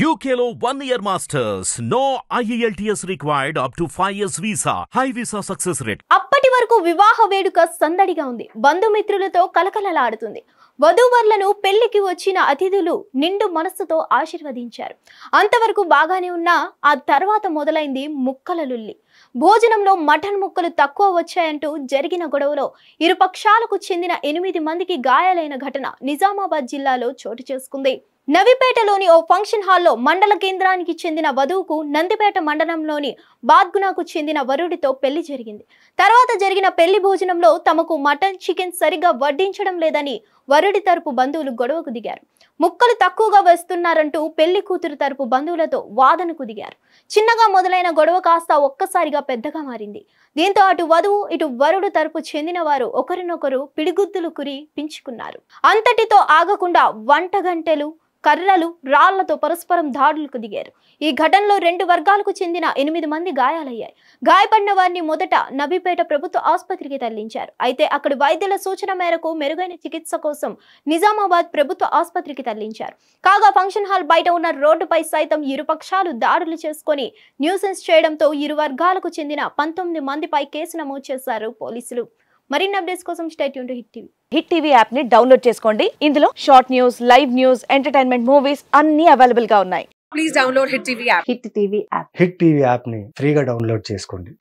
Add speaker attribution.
Speaker 1: UKLO 1 year masters. No IELTS required up to 5 years visa. High visa success rate.
Speaker 2: అప్పటి వరకు వివాహ వేడుక సందడిగా ఉంది. బంధుమిత్రులతో కలకలలాడుతుంది. వధూవరులను పెళ్లికి వచ్చిన అతిథులు నిండు మనస్సుతో ఆశీర్వదించారు. అంతవరకు బాగానే ఉన్నా ఆ తర్వాత మొదలైంది ముక్కల లుల్లి. భోజనంలో మటన్ ముక్కలు తక్కువ వచ్చాయంటూ జరిగిన గొడవలో ఇరు పక్షాలకు చెందిన 8 మందికి గాయాలైన ఘటన నిజామాబాద్ జిల్లాలో చోటు చేసుకుంది. నవిపేటలోని ఓ ఫంక్షన్ హాల్లో మండల కేంద్రానికి చెందిన వధువుకు నందిపేట మండలంలోని బాద్గునాకు చెందిన వరుడితో పెళ్లి జరిగింది. తర్వాత జరిగిన పెళ్లి భోజనంలో తమకు మటన్, చికెన్ సరిగా వడ్డించడం లేదని వరుడి తరపు బంధువులు గొడవకు దిగారు. ముక్కలు తక్కువగా వేస్తున్నారంటూ పెళ్లి కూతురు తరపు బంధువులతో వాదనకు దిగారు. చిన్నగా మొదలైన గొడవ కాస్త ఒక్కసారిగా పెద్దగా మారింది. దీంతో అటు వధువు ఇటు వరుడు తరపు చెందిన వారు ఒకరినొకరు పిడిగుద్దులు కురి పించుకున్నారు. అంతటితో ఆగకుండా వంటగంటెలు, కర్రలు, రాళ్లతో పరస్పరం దాడులకు దిగారు. ఈ ఘటనలో 2 వర్గాలకు చెందిన 8 మంది గాయాలయ్యాయి. గాయపడిన వారిని మొదట నబీపేట ప్రభుత్వ ఆసుపత్రికి తరలించారు. అయితే అక్కడి వైద్యుల సూచన మేరకు మెరుగైన చికిత్స కోసం నిజామాబాద్ ప్రభుత్వ ఆసుపత్రికి తరలించారు. కాగా ఫంక్షన్ హాల్ బయట ఉన్న రోడ్డుపై సైతం ఇరు పక్షాలు దాడులు చేసుకుని న్యూసెన్స్ చేయడంతో ఇరు వర్గాలకు చెందిన 19 మందిపై కేసు నమోదు చేశారు పోలీసులు. మరిన్ని అప్డేట్స్ కోసం stay tune to hit TV.
Speaker 3: Hit TV app ని డౌన్లోడ్ చేసుకోండి. ఇందులో short news, live news, entertainment movies అన్ని అవైలబుల్ గా ఉన్నాయి.
Speaker 4: Please download Hit TV app.
Speaker 3: Hit TV app
Speaker 5: hit TV app ని ఫ్రీగా డౌన్లోడ్ చేసుకోండి.